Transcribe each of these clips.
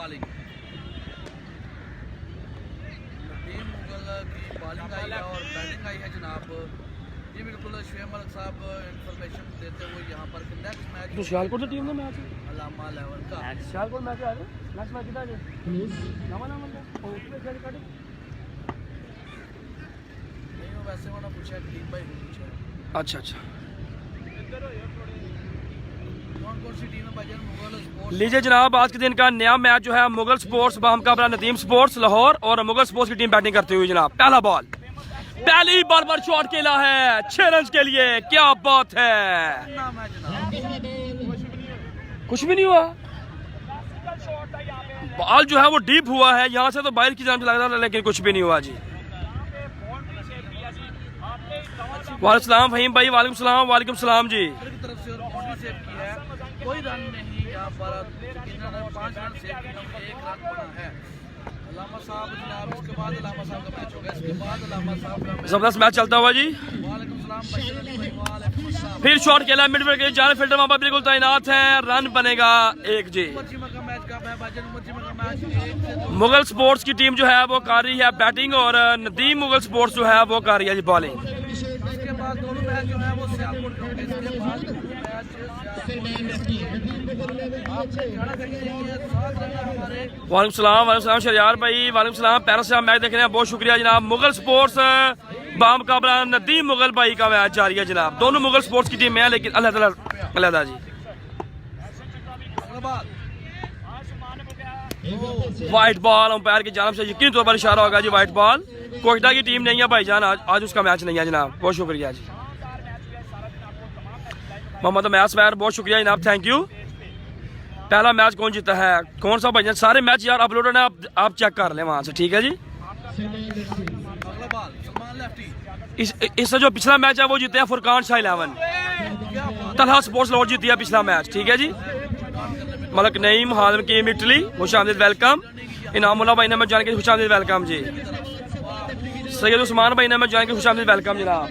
Bowling. Nadeem Mughal की bowling आई है और बैटिंग आई है जनाब। जी बिल्कुल, शुएब मलिक साहब इंफॉर्मेशन देते हुए यहाँ पर नेक्स्ट मैच तो सियालकोट की टीम ने मैच अलामा लेवल का सियालकोट मैच आ रहा है। नेक्स्ट मैच किधर है? नामा नाम है और उसमें क्या काटे नहीं, वो वैसे होना पूछा है, कलीम भाई ने पूछा है। अच्छा अच्छा, कौन कौन सी टीम है भाईजान? मुगल स्पोर्ट्स। लीजिए जनाब, आज के दिन का नया मैच जो है मुगल स्पोर्ट्स बामुकाबला नदीम स्पोर्ट्स लाहौर और मुगल स्पोर्ट्स की टीम बैटिंग करती हुई जनाब। पहला बॉल, पहली बॉल पर शॉट खेला है 6 रन के लिए। क्या बात है, नाम है जनाब। कुछ भी नहीं हुआ। बॉल जो है वो डीप हुआ है, यहाँ से तो बाहर की जान लग रहा था लेकिन कुछ भी नहीं हुआ जी। वालेकुम सलाम फहीम भाई, वालेकुम सलाम। वालेकुम सलाम जी। की तरफ से और बाउंड्री सेव की है, कोई रन नहीं यहाँ पर। इन्होंने 5 रन सेव किए, 1 रन बना है। अलामा साहब जनाब, इसके बाद अलामा साहब का मैच होगा, इसके बाद अलामा साहब का मैच। जबरदस्त मैच चलता हुआ जी। वालेकुम सलाम बशीर अली भाई, वालेकुम सलाम। फिर शॉट खेला मिड विकेट के जाने, फील्डर वहां पर बिल्कुल तैनात है। रन बनेगा 1 जी। उमर चीमा का मैच कब है भाईजान? उमर चीमा का मैच 1 से 2। मुगल स्पोर्ट्स की टीम जो है वो कर रही है बैटिंग और नदीम मुगल स्पोर्ट्स जो है वो कर रही है जी बॉलिंग। इसके बाद दोनों मैच जो है वो सियालकोट के होंगे। इसके बाद दोनों मैच वालेकुम सलाम शरियार भाई, वालेकुम सलाम। पैरस से आप मैच देख रहे हैं, बहुत शुक्रिया जनाब। मुगल स्पोर्ट्स बामुकाबला नदीम मुगल भाई का मैच जारी है जनाब। दोनों मुगल स्पोर्ट्स की टीम है लेकिन अलग जी। वाइट बॉल अंपायर की जानिब से यकीनी तौर पर इशारा होगा जी, वाइट बॉल। कोयटा की टीम नहीं है भाईजान, आज उसका मैच नहीं है जनाब। बहुत शुक्रिया जी मोहम्मद मैच मैर, बहुत शुक्रिया जनाब, थैंक यू। पहला मैच कौन जीता है, कौन सा भाईजान? सारे मैच यार अपलोडेड है, आप चेक कर लें वहां से, ठीक है जी। इससे जो पिछला मैच है वो जीते हैं फुरकान शाह 11, तलहा स्पोर्ट्स लाहौर जीती है पिछला मैच, ठीक है जी। मलक नईम हालिम कीम इटली, खुशामदीद वेलकम। इनामुल्लाह भाई ने मैं जान के खुशामदीद वेलकम जी। सैयद उस्मान भाई ने मैं जान के खुशामदीद वेलकम जनाब।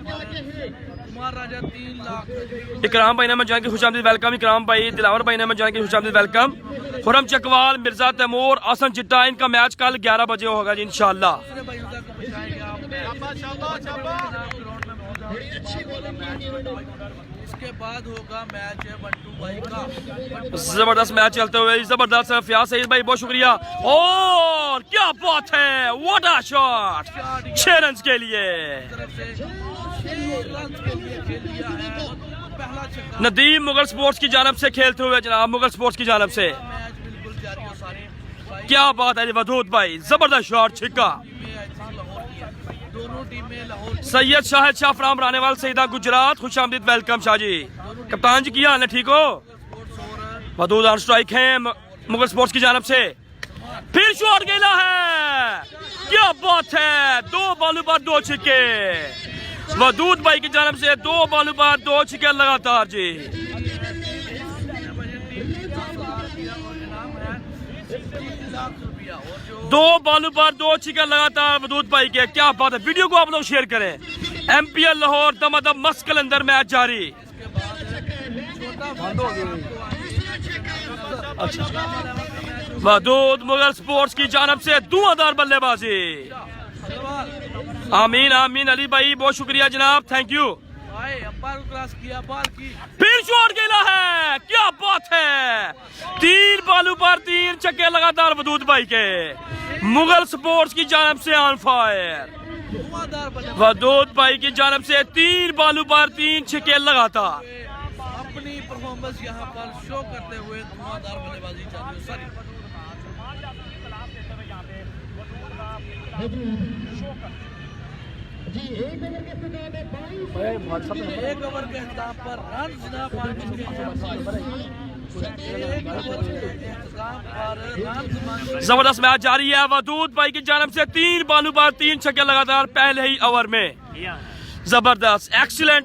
इकराम भाई ने मैं जान के खुशामदीद वेलकम। इकराम भाई, दिलावर भाई ने मैं जान के खुशामदीद वेलकम। खुरम चकवाल, मिर्जा तैमूर, आसन चिट्टा, इनका मैच कल 11 बजे होगा जी इंशाल्लाह। इसके बाद होगा मैच बंटू भाई का। जबरदस्त मैच चलते हुए, जबरदस्त। फयाज सईद भाई बहुत शुक्रिया। और क्या बात है, व्हाट अ शॉट 6 रन के लिए। नदीम मुगल स्पोर्ट्स की जानब से खेलते हुए जनाब, मुगल स्पोर्ट्स की जानब से। क्या बात है वदूद भाई, जबरदस्त शॉट, छिक्का। Syed Shahid Shah from रानेवाल Saeeda Gujarat, खुशामदीद welcome Shah ji. कप्तान जी क्या हाल है, ठीक हो? वदूद ऑन स्ट्राइक है मुगल स्पोर्ट्स की जानब से। फिर शॉट गेला है, क्या बात है, 2 बॉलों पर 2 छिक्के। वदूद भाई की जानब से 2 बॉलों पर 2 छिक्के लगातार जी। 2 बॉलों पर 2 छिक्के लगातार वदूद भाई के, क्या बात है। वीडियो को आप लोग शेयर करें। MPL लाहौर दमादम मस्क कलंदर मैच जारी। वदूद मुगल स्पोर्ट्स की जानब से धुआंधार बल्लेबाजी। आमीन आमीन अली भाई, बहुत शुक्रिया जनाब, थैंक यू। फिर शॉट खेला है, क्या बात है, 3 बॉलों पर 3 छक्के लगातार वदूद भाई के। मुगल स्पोर्ट्स की जानब से ऑन फायर। वदूद भाई की जानब से 3 बॉलों पर 3 छक्के लगातार। अपनी परफॉर्मेंस यहाँ पर शो करते हुए धुआंधार बल्लेबाजी चल रही है। एक ओवर के इख्तिताम पर रन जनाब जबरदस्त मैच जारी है। वदूद भाई की जानब से 3 बॉलों पर 3 छक्के लगातार पहले ही ओवर में। जबरदस्त, एक्सीलेंट।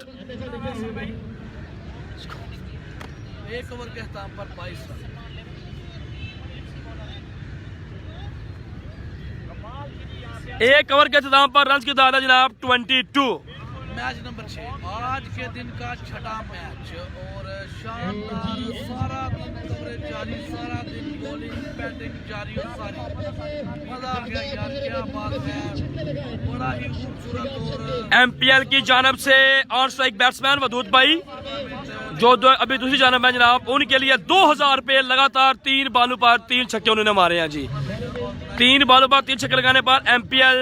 1 ओवर के इख्तिताम पर 22 रन। एक ओवर के इख्तिताम पर रन की तादाद जनाब 22। मैच नंबर 6 आज के दिन का छठा मैच और शानदार सारा दिन कवरेज जारी, सारा दिन बॉलिंग बैटिंग जारी और सारी मजा आ गया यार, क्या बात है, बड़ा ही खूबसूरत। और एमपीएल की जानब से ऑन स्ट्राइक बैट्समैन वदूद भाई जो अभी दूसरी जानब है जनाब, उनके लिए 2000 रुपये लगातार 3 बालों पर 3 छक्के उन्होंने मारे हैं जी। 3 बालों पर 3 छक्के लगाने पर एमपीएल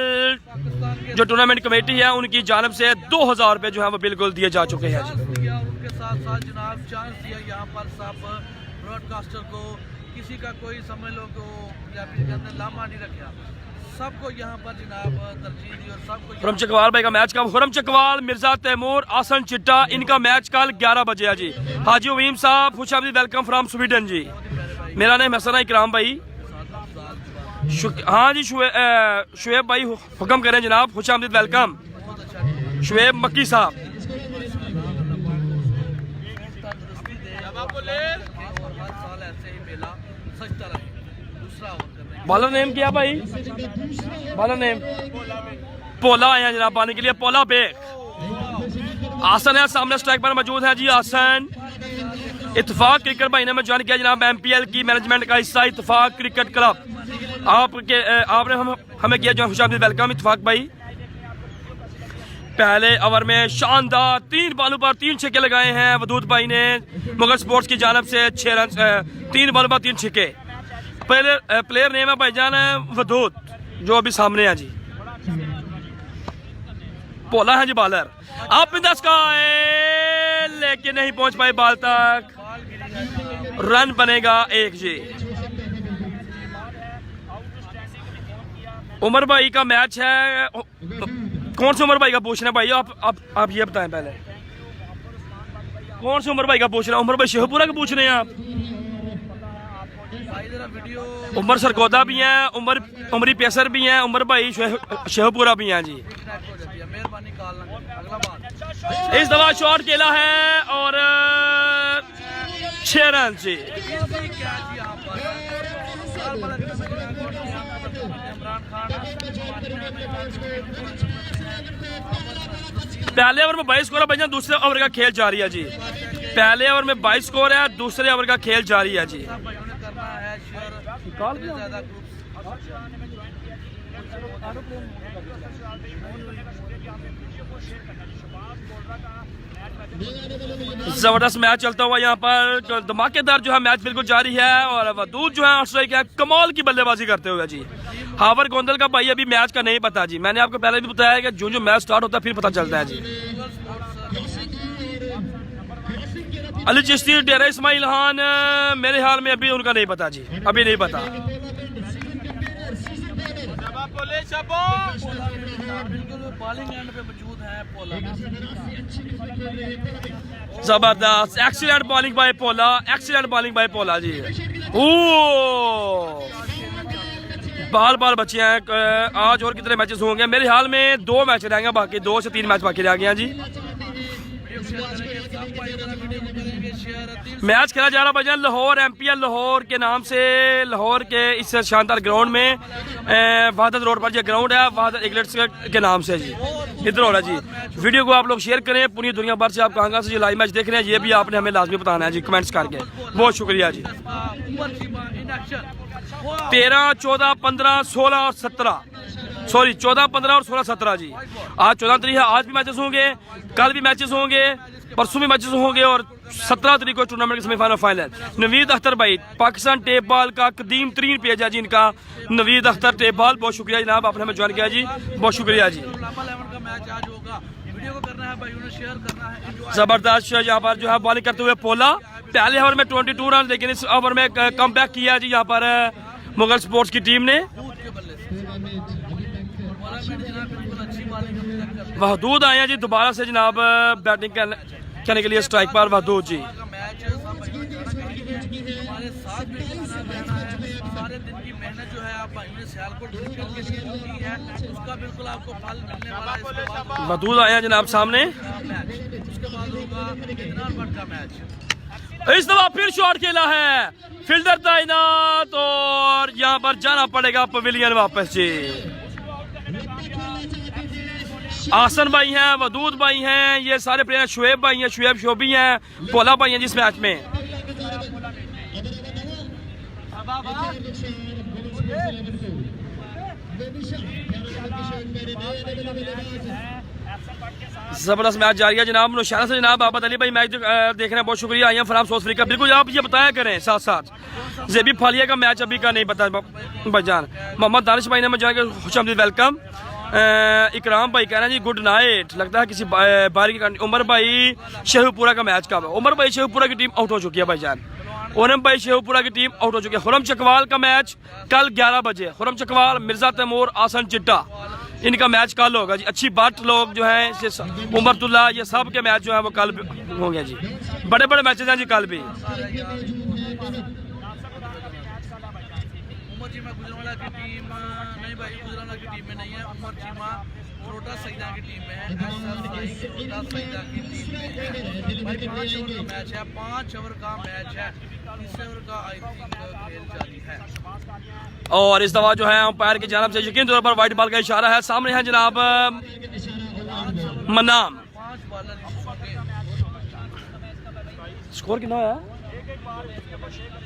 जो टूर्नामेंट कमेटी है उनकी जानब से 2000 रुपये जो है वो बिल्कुल दिए जा चुके हैं जी। दिया और उनके साथ साथ जनाब चांस दिया यहाँ पर सब ब्रॉडकास्टर को, किसी का कोई समझ लो को पंजाबी के अंदर लामा नहीं रखा, सबको यहाँ पर जनाब तरजीह दी और सबको खुरम चकवाल भाई का मैच कब? खुरम चकवाल, मिर्जा तैमूर, आसन चिट्टा, इनका मैच कल 11 बजे है जी। हाजी उवीम साहब खुशामदीद, वेलकम फ्रॉम स्वीडन जी। मेरा नाम हसन इकराम भाई। हाँ जी शुएब भाई हुक्म करें जनाब, खुशामदीद, वेलकम। शुएब मक्की साहब बॉलर नेम क्या भाई? बॉलर नेम पोला आया जनाब पाने के लिए, पोला बेग। आसन है सामने स्ट्राइक पर मौजूद है जी आसन। इत्तेफाक क्रिकेट भाई ने मैं ज्वाइन किया जनाब, एमपीएल की मैनेजमेंट का हिस्सा इत्तेफाक क्रिकेट क्लब। आपने हमें किया जो खुशामदीद, वेलकम इत्तेफाक भाई। पहले ओवर में शानदार 3 बालों पर 3 छक्के लगाए हैं वदूद भाई ने मुगल स्पोर्ट्स की जानब से। 6 रन 3 बालों पर 3 छक्के। प्लेयर नेम है भाईजान वदूद जो अभी सामने है जी। पोला है जी बॉलर, आप इन द स्काई लेकिन नहीं पहुंच पाए बॉल तक। रन बनेगा 1 जी। उमर भाई का मैच है, कौन से उमर भाई का पूछना है भाई? आप ये बताएं पहले, कौन से उमर भाई का पूछना है? उमर भाई शेहपुरा का पूछ रहे हैं आप? उमर सरगोदा भी हैं, उमरी पेसर भी हैं, उमर भाई शेहपुरा भी हैं जी। इस दफा शॉट खेला है और 6 रन जी। पहले ओवर में 22 स्कोर है भाईजान, दूसरे ओवर का खेल जारी है जी। पहले ओवर में 22 स्कोर है, दूसरे ओवर का खेल जारी है जी। जबरदस्त मैच चलता हुआ यहाँ पर, धमाकेदार जो है मैच बिल्कुल जारी है। और वदूद जो है स्ट्राइक है, कमाल की बल्लेबाजी करते हुए जी। हावर गोंदल का भाई अभी मैच का नहीं पता जी, मैंने आपको पहले भी बताया कि जो मैच स्टार्ट होता है फिर पता चलता है जी। अली चिश्ती, डेरा इस्माइल खान, मेरे हाल में अभी उनका नहीं पता जी, अभी नहीं पता। जबरदस्त, excellent bowling by Pola, excellent bowling by Pola जी। बाल बचे हैं। आज और कितने मैचेस होंगे? मेरे हाल में 2 मैच रहेंगे बाकी, 2 से 3 मैच बाकी रह गए हैं जी। मैच खेला जा रहा भाईजान लाहौर एमपीएल लाहौर के नाम से, लाहौर के इस शानदार ग्राउंड में, वहादत रोड पर जो ग्राउंड है वहादत एथलेटिक्स के नाम से जी। इधर हो रहा है जी। वीडियो को आप लोग शेयर करें, पूरी दुनिया भर से आप कहाँ से जो लाइव मैच देख रहे हैं ये भी आपने हमें लाजमी बताना है जी कमेंट्स करके। बहुत शुक्रिया जी। 13, 14, 15, 16 और 17, सॉरी 14, 15 और 16, 17 जी। आज 14 तारीख है, आज भी मैचेस होंगे, कल भी मैचेस होंगे, परसों भी मैचेस होंगे और 17 तारीख को टूर्नामेंट के सेमीफाइनल फाइनल। नवीद अख्तर भाई पाकिस्तान टेप बॉल का कदीम तरीन पेज है जी इनका, नवीद अख्तर टेप बॉल। बहुत शुक्रिया जनाब, आपने हमें ज्वाइन किया जी, बहुत शुक्रिया जी। जबरदस्त यहाँ पर जो है बॉलिंग करते हुए पोला। पहले ओवर में 22 रन, लेकिन इस ओवर में कम बैक किया जी यहाँ पर मुगल स्पोर्ट्स की टीम ने। वहदूद आए हैं जी दोबारा से जनाब बैटिंग करने के लिए स्ट्राइक पर वहदूद जी। वहदूद आए हैं जनाब सामने। इस दफा फिर शॉट खेला है, फील्डर तैनात और यहाँ पर जाना पड़ेगा पवेलियन वापस जी। आसन भाई हैं, वदूद भाई हैं, ये सारे प्लेयर, शुएब भाई हैं, शुएब शोबी हैं, पोला भाई हैं जिस मैच में। जबरदस्त मैच जारी है जनाब। नौशहरा से जनाब आबद अली भाई मैच देख रहे हैं, बहुत शुक्रिया। I am from south Africa. बिल्कुल आप ये बताया करें साथ साथ जेबी फालिया का मैच अभी का नहीं पता भाईजान। मोहम्मद दानिश भाई ने मैं जान के खुशामदीद वेलकम। इकराम भाई कह रहे हैं जी गुड नाइट। लगता है किसी बारी की। उमर भाई शेहूपुरा का मैच कब है? उमर भाई शेहूपुरा की टीम आउट हो चुकी है भाईजान। ओनम भाई शेहूपुरा की टीम आउट हो चुकी है। खुरम चकवाल का मैच कल 11 बजे। खुरम चकवाल, मिर्जा तैमूर, आसन चिट्टा, इनका मैच कल होगा जी। अच्छी बाट लोग जो हैं, उमरतुल्ला, ये सब के मैच जो है वो कल होंगे जी। बड़े बड़े मैचेज हैं जी कल भी। उमर चीमा गुजरावाला की टीम नहीं भाई, गुजरावाला की टीम में नहीं है। उमर चीमा छोटा सईदा की टीम में है। छोटा सईदा की टीम में है भाई। 5 ओवर का मैच है, 5 ओवर का मैच है। 30 ओवर का आई थिंक खेल जारी है। और इस दफा जो है अंपायर की जानब से यकीन तौर पर व्हाइट बॉल का इशारा है। सामने है जनाब मनाम। 5 बॉलर स्कोर कितना है?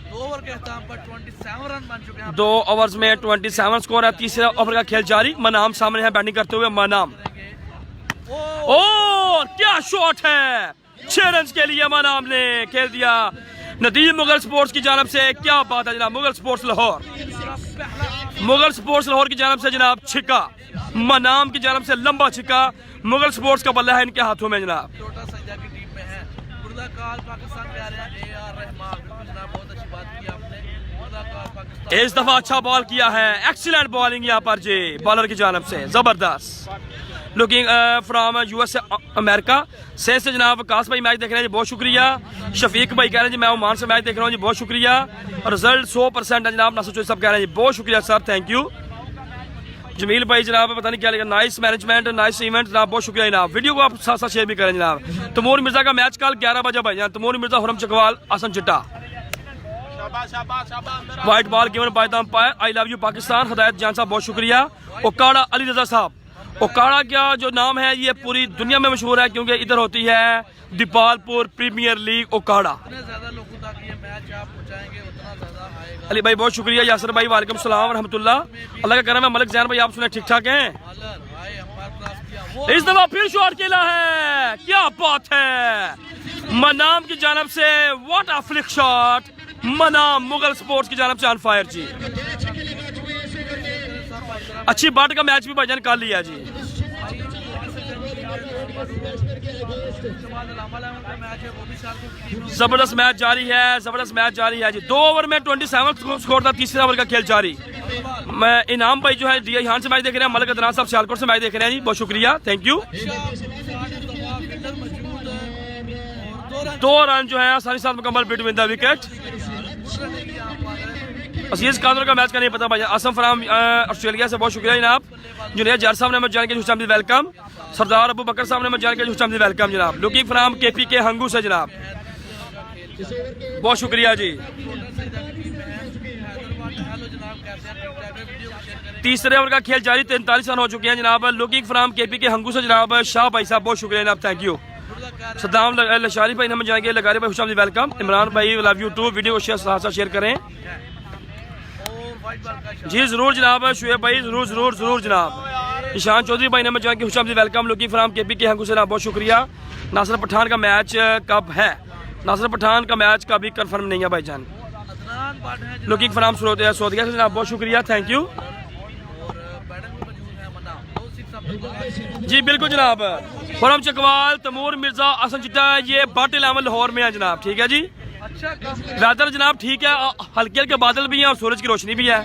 2 ओवर के अख्ताम पर 27 रन बन चुके हैं। 2 ओवर्स में 27 स्कोर है। तीसरा ओवर का खेल जारी। मनाम सामने है बैटिंग करते हुए। मनाम, ओ क्या शॉट है! 6 रन के लिए मनाम ने खेल दिया। नदीम मुगल स्पोर्ट्स की जानब से क्या बात है जनाब। मुगल स्पोर्ट्स लाहौर, मुगल स्पोर्ट्स लाहौर की जानब से जनाब छिक्का। मनाम की जानब से लंबा छिक्का। मुगल स्पोर्ट्स का बल्ला है इनके हाथों में जनाब। छोटा सईदा की टीम में है। बुर्दाकाल पाकिस्तान के आ रहे हैं AR रहमान। जनाब बहुत अच्छी बात की आपने। बुर्दाकाल पाकिस्तान इस दफा अच्छा बॉल किया है। एक्सीलेंट बॉलिंग यहाँ पर जी बॉलर की जानब से, जबरदस्त। लुकिंग फ्रॉम USA अमेरिका से जनाब कास भाई मैच देख रहे हैं जी, बहुत शुक्रिया। शफीक भाई कह रहे हैं जी मैं ओमान से मैच देख रहा हूँ जी, बहुत शुक्रिया। रिजल्ट 100% है जनाब। नासिर सब कह रहे हैं जी, बहुत शुक्रिया सर, थैंक यू। जमील भाई जनाब पता नहीं क्या लिखा, नाइस मैनेजमेंट, नाइस इवेंट जनाब, बहुत शुक्रिया जनाब। वीडियो को आप साथ साथ शेयर भी करें जनाब। तमूर मिर्जा का मैच कल 11 बजे भाई जान। तमूर मिर्जा, खुरम चकवाल, आसन चिट्टा। White ball given by the umpire. I love you Pakistan. हदायत जान साहब बहुत शुक्रिया। ओकाड़ा अली रजा साहब। ओकाड़ा का जो नाम है ये पूरी दुनिया में मशहूर है क्योंकि इधर होती है दीपालपुर प्रीमियर लीग ओकाड़ा। जितने ज्यादा लोगों तक ये मैच आप पहुंचाएंगे उतना ज्यादा आएगा। अली भाई बहुत शुक्रिया। यासर भाई वालेकुम सलाम रहमतुल्लाह। अल्लाह का करम है। मलिक जैन भाई आप सुने ठीक ठाक हैं? बॉलर भाई हमारे पास किया वो इस दफा फिर शॉट खेला है, क्या बात है। मनाम की जानब से what a flick shot. Manam Mughal sports की जानब से ऑन फायर जी। अच्छी बाट का मैच भी भाईजान कर लिया जी। जबरदस्त मैच जारी है, जबरदस्त मैच जारी है जी। 2 ओवर में 27 स्कोर था। तीसरा ओवर का खेल जारी। मैं इनाम भाई जो है DI हान से मैच देख रहे हैं। मलिक अदनान साहब सियालकोट से मैच देख रहे हैं जी, बहुत शुक्रिया, थैंक यू। 2 रन जो है आसानी साथ मुकम्मल बिटवीन द विकेट। अजीज कादर का मैच का नहीं पता भाई। असम फ्राम ऑस्ट्रेलिया से बहुत शुक्रिया जनाब। जुनेद जार साहब ने मैं जान के खुशामदीद वेलकम। सरदार अबू बकर साहब ने मैं जान के खुशामदीद वेलकम जनाब। लुकिंग फ्राम KPK हंगू से जनाब, बहुत शुक्रिया जी। तीसरे ओवर का खेल जारी। 43 रन हो चुके हैं जनाब। लुकिंग फ्राम KPK हंगू से जनाब शाह भाई साहब, बहुत शुक्रिया जनाब, थैंक यू। सद्दाम लशारी भाई ने मैं जाएंगे। लगारी भाई खुशामदीद वेलकम। इमरान भाई लव यू टू। वीडियो को शेयर करें जी जरूर जनाब। शुएब भाई जरूर जरूर जरूर जनाब। ईशान चौधरी भाई ने मैं जाएंगे खुशामदीद welcome. Looking from KPK Hangu से बहुत शुक्रिया। नासिर पठान का मैच कब है? नासिर पठान का मैच का भी कंफर्म नहीं है भाईजान। लुकिंग फ्राम सऊदिया से जनाब, बहुत शुक्रिया, थैंक यू जी। बिल्कुल जनाब। खुरम चकवाल, तमूर मिर्जा, आसन चिट्टा, ये बाटे लेवल लाहौर में है जनाब, ठीक है जी। वेदर जनाब ठीक है, हल्के हल्के बादल भी हैं और सूरज की रोशनी भी है।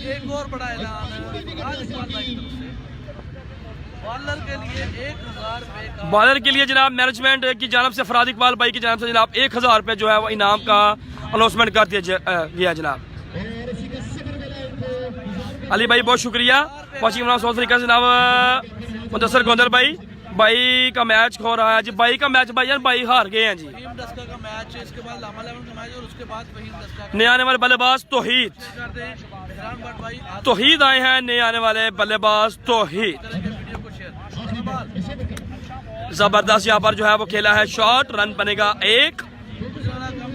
एक और बड़ा ऐलान बॉलर के लिए 1000 रुपए का। बॉलर के लिए जनाब मैनेजमेंट की जानब से फराद इकबाल भाई की जानब से जनाब 1000 रुपए जो है वो इनाम का अनाउंसमेंट कर दिया गया जनाब। अली भाई बहुत शुक्रिया। वाशिंग साउथ अफ्रीका से जनाब मुदस्सर गोंदल भाई का मैच हो रहा है जी। भाई का मैच भाई भाई हार गए हैं जी। का मैच है, इसके बाद लामा लेवन का मैच और उसके बाद नए आने वाले बल्लेबाज तौहीद आए हैं। नए आने वाले बल्लेबाज तौहीद, जबरदस्त यहाँ पर जो है वो खेला है शॉट। रन बनेगा 1।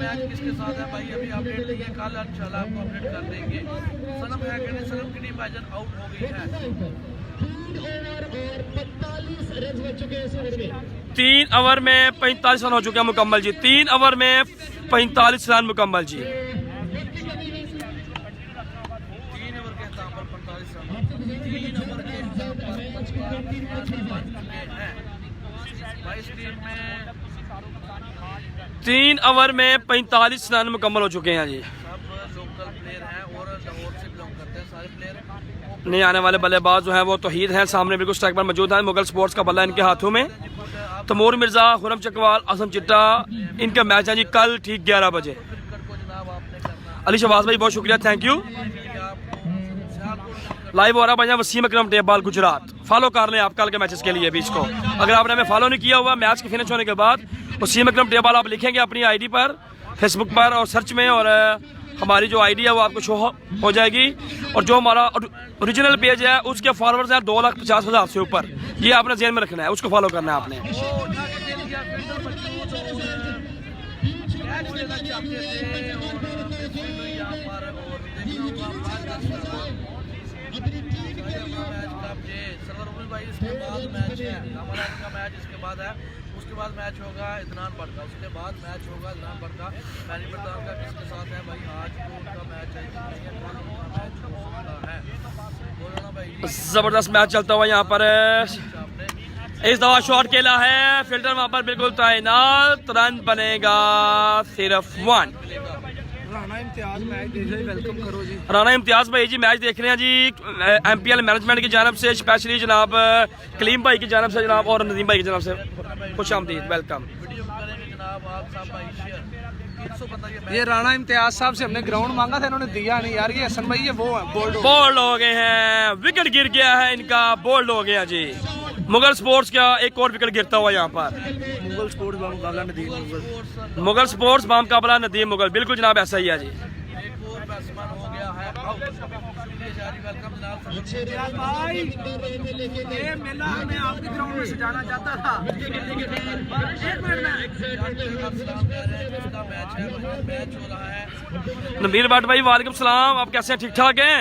मैच किसके साथ है भाई, अभी अपडेट नहीं है, कल इंशाल्लाह आपको अपडेट कर देंगे। सनम है कि नहीं, सनम की टीम भाईजान आउट हो गई है। 3 ओवर में 45 रन हो चुके हैं मुकम्मल जी। 3 ओवर में 45 रन मुकम्मल जी। 3 ओवर के हिसाब पर 45 रन, 3 ओवर के हिसाब पर 45 रन बन चुके हैं भाई इस टीम में। 3 ओवर में 45 रन मुकम्मल हो चुके हैं जी। सब लोकल प्लेयर हैं और लाहौर से बिलोंग करते हैं सारे प्लेयर। नए आने वाले बल्लेबाज जो हैं वो तौहीद हैं, सामने बिल्कुल स्ट्राइक पर मौजूद हैं। मुगल स्पोर्ट्स का बल्ला इनके हाथों में। तमूर मिर्जा, खुरम चकवाल, आसम चिट्टा, इनका मैच है जी कल ठीक 11 बजे। क्रिकेट को जनाब आपने करना अली शहबाज भाई बहुत शुक्रिया, थैंक यू। है कि आपको सियालकोट लाइव हो रहा भाई वसीम अकरम टेबल गुजरात। फॉलो कर लें आप कल के मैचेस के लिए भी इसको। अगर आपने हमें फॉलो नहीं किया हुआ, मैच के फिनिश होने के बाद वसीम अकरम टेबल आप लिखेंगे अपनी आईडी पर फेसबुक पर और सर्च में, और हमारी जो आईडी है वो आपको शो हो जाएगी। और जो हमारा ओरिजिनल पेज है उसके फॉलोअर्स हैं 2,50,000 से ऊपर। ये आपने जेन में रखना है, उसको फॉलो करना है आपने। वो उठा के दे दिया फील्डर मजबूत और कैच लेना चाहते थे और मिसफील्ड हुई यहाँ पर। और देखना होगा 5-10 मैच कब जे सरवर उमर भाई इसके बाद मैच है हमारा, इनका मैच इसके बाद है। उसके बाद मैच होगा इदनान बट का, उसके बाद मैच होगा इदनान बट का। मैनी प्रधान का किसके साथ है भाई, आज तो उनका मैच है, कल उनका मैच हो सकता है। बोलो ना भाई, जबरदस्त मैच चलता हुआ यहाँ पर। आपने इस दफा शॉट खेला है, फील्डर वहां पर बिल्कुल तैनात। रन बनेगा सिर्फ 1। राणा इम्तियाज मैच देख रहे, वेलकम करो जी। राणा इम्तियाज भाई जी मैच देख रहे हैं जी MPL मैनेजमेंट की जानब से, स्पेशली जनाब कलीम भाई की जानब से जनाब और नदीम भाई की जानब से खुश आमदीद, वेलकम। वीडियो करेंगे जनाब आप साहब भाई शेयर 300 बंदा ये राणा इम्तियाज साहब से हमने ग्राउंड मांगा था, इन्होंने दिया नहीं यार। ये हसन भाई ये वो है बोल्ड। बोल्ड हो गए हैं, विकेट गिर गया है इनका, बोल्ड हो गया जी। मुगल स्पोर्ट्स का एक और विकेट गिरता हुआ यहाँ पर। मुगल स्पोर्ट्स मुकाबला नदीम मुगल। मुगल स्पोर्ट्स बाम काबला नदीम मुगल, बिल्कुल जनाब ऐसा ही है जी। एक और बैट्समैन हो गया है आउट। शुक्रिया जारी, वेलकम जनाब। भाई ये मेला मैं आपके ग्राउंड में सजाना चाहता था। एक मिनट में इसका मैच है, मैच हो रहा है। नबीर भट्ट भाई वालेकुम सलाम, आप कैसे हैं, ठीक ठाक हैं?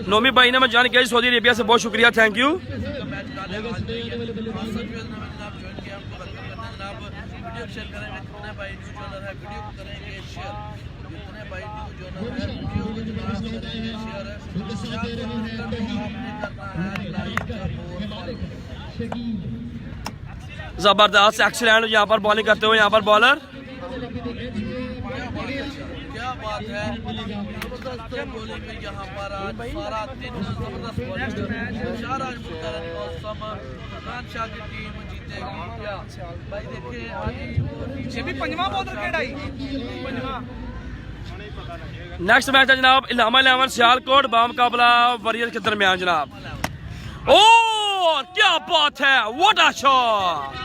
नोमी भाई ने मैं जान किया सऊदी अरेबिया से, बहुत शुक्रिया, थैंक यू। मैच काले आज नहीं है। जनाब ज्वाइन किया, आपको वेलकम करते हैं जनाब। वीडियो शेयर करेंगे, कितने भाई न्यू जर्नल है वीडियो को करेंगे शेयर, जितने भाई न्यू जर्नल है वीडियो को जनाब करेंगे शेयर। आपने करना है लाइक और फॉलो। जबरदस्त एक्सीलेंट यहाँ पर बॉलिंग करते हुए यहाँ पर बॉलर। क्या बात है, जबरदस्त बॉलिंग है यहाँ पर आज। सारा दिन जबरदस्त बॉलिंग शाहराज मुख्तार मौसम फरहान शाह की टीम जीतेगी क्या भाई। देखिए ये भी पंजवा बॉलर केड़ा ही पंजवा। नेक्स्ट मैच है जनाब इलामा 11 सियालकोट बाम काबला वरियर के दरमियान जनाब। और क्या बात है, व्हाट अ शॉट,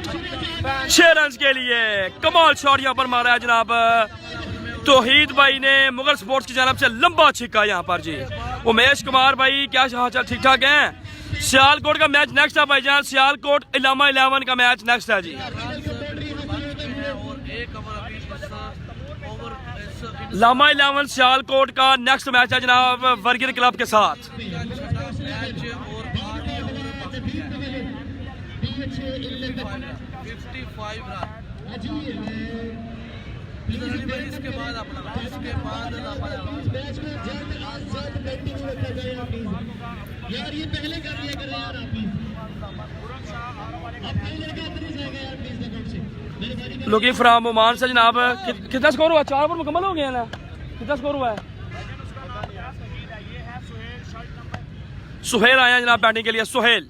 6 रन के लिए कमाल शॉट यहाँ पर मारा है जनाब तौहीद भाई ने मुगल स्पोर्ट्स की जानब से। लंबा छिक्का यहाँ पर जी। उमेश कुमार भाई क्या हाल ठीक ठाक हैं? सियालकोट का मैच नेक्स्ट है भाईजान, सियालकोट इलामा 11 का मैच नेक्स्ट है जी। और एक ओवर अभी लामा 11 सियालकोट का नेक्स्ट मैच है जनाब वर्गिर क्लब के साथ। छठा मैच और 8 ओवर बाकी है। 55 रन। इसके बाद अपना इसके बाद यार ये पहले कर लिया करें यार आप पहले का नहीं जाएगा यार प्लीज अकाउंट से मेरे भाई। लुकिंग फ्रॉम ओमान से जनाब कितना स्कोर हुआ? 4 ओवर मुकम्मल हो गए हैं ना, कितना स्कोर हुआ है? सुहेल आया जनाब बैटिंग के लिए, सुहेल।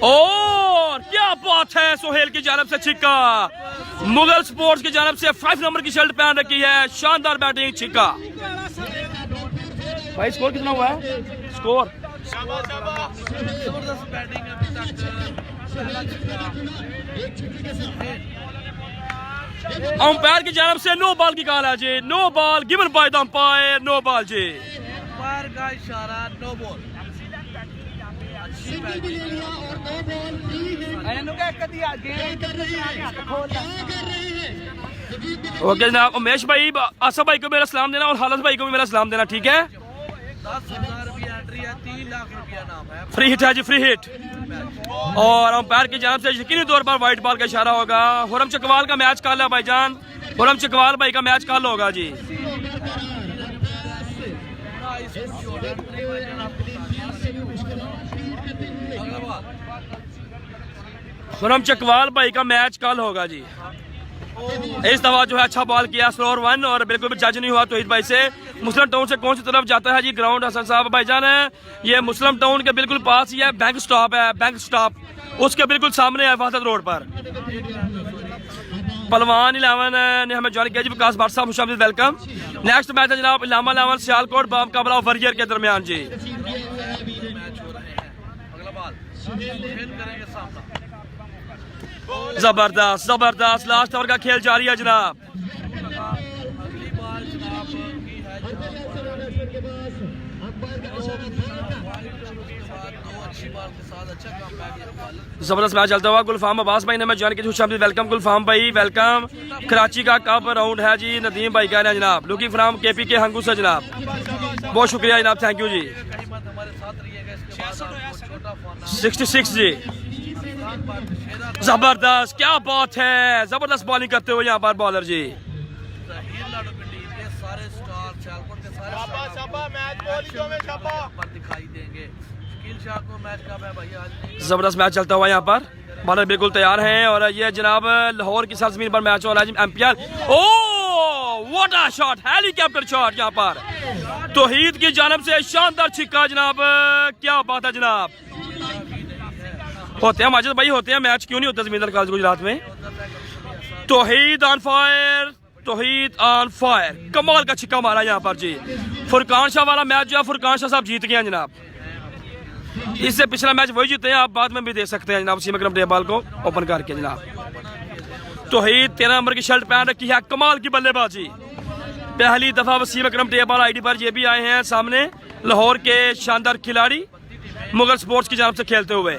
और क्या बात है, सुहेल की जानब से छिक्का। मुगल स्पोर्ट्स की जानब से 5 नंबर की शर्ट पहन रखी है, शानदार बैटिंग, छिक्का। भाई स्कोर कितना हुआ है? स्कोर जबरदस्त बैटिंग अभी तक अंपायर की जानब से नो बॉल की कॉल है जी, no ball given by the umpire, no ball जी। अंपायर का इशारा, नो बॉल। अच्छी बैटिंग और 2 बॉल फ्री है एनु का एक दिया गेम कर रहे हैं क्या कर रहे हैं ओके जनाब, उमेश भाई, आसफ भाई को मेरा सलाम देना और हालत भाई को भी मेरा सलाम देना, ठीक है। 10,000 रुपया एंट्री है, 3 लाख रुपया नाम है। फ्री हिट है जी, फ्री हिट। और अंपायर की जानब से यकीनी तौर पर व्हाइट बॉल का इशारा होगा। हुरम चकवाल का मैच कल है भाईजान, हुरम चकवाल भाई का मैच कल होगा जी। हुरम चकवाल भाई का मैच कल होगा जी। इस दफा जो है अच्छा बॉल किया, स्लोर 1 और बिल्कुल भी जज नहीं हुआ तौहीद भाई से। मुस्लिम टाउन से कौन सी तरफ जाता है जी ग्राउंड हसन साहब भाईजान है, ये मुस्लिम टाउन के बिल्कुल पास ही है, बैंक स्टॉप है, बैंक स्टॉप उसके बिल्कुल सामने है वहादत रोड पर। पलवान 11 ने हमें ज्वाइन किया जी, विकास भाट साहब खुशामदीद, वेलकम। नेक्स्ट मैच है जनाब इलामा 11 सियालकोट बाम काबला वरियर के दरमियान जी। जबरदस्त जबरदस्त लास्ट ओवर का खेल जारी है जनाब। अगली बार जनाब की है दो अच्छी बार के साथ अच्छा काम। जबरदस्त मैच चलता हुआ। गुलफाम अब्बास भाई ने मैं ज्वाइन किया, खुशामदीद, वेलकम गुलफाम भाई, वेलकम। कराची का कप राउंड है जी, नदीम भाई कह रहे हैं जनाब, लुकिंग फ्राम केपी के हंगू से जनाब, बहुत शुक्रिया जनाब, थैंक यू जी। हमारे साथ रहिएगा, इसके बाद आपको छोटा फोन 66 जी, जबरदस्त, क्या बात है, जबरदस्त बॉलिंग करते हुए यहाँ पर बॉलर जी। सारे स्टार सियालकोट के सारे पर दिखाई देंगे। शकील शाह को मैच कब है भैया? आज जबरदस्त मैच चलता हुआ यहाँ पर, बॉलर बिल्कुल तैयार हैं और ये जनाब लाहौर की सरजमीन पर मैच हो रहा है जी। Umpire, oh what a shot, helicopter shot यहाँ पर तौहीद की जानब से, शानदार छिक्का जनाब, क्या बात है जनाब। होते हैं माजिद भाई, होते हैं मैच, क्यों नहीं होता जमींदार कॉलेज गुजरात में। तौहीद on fire, Towhid on fire, कमाल का छिक्का मारा यहाँ पर जी। फुरकान शाह वाला मैच जो है फुरकान शाह साहब जीत गए हैं जनाब, इससे पिछला मैच वही जीते हैं, आप बाद में भी देख सकते हैं जनाब। सीम अकरम टेबल को ओपन करके जनाब तौहीद 13 नंबर की शर्ट पहन रखी है, कमाल की बल्लेबाजी। पहली दफा वसीम अकरम टेबल आईडी पर ये भी आए हैं सामने, लाहौर के शानदार खिलाड़ी मुगल स्पोर्ट्स की जानब से खेलते हुए।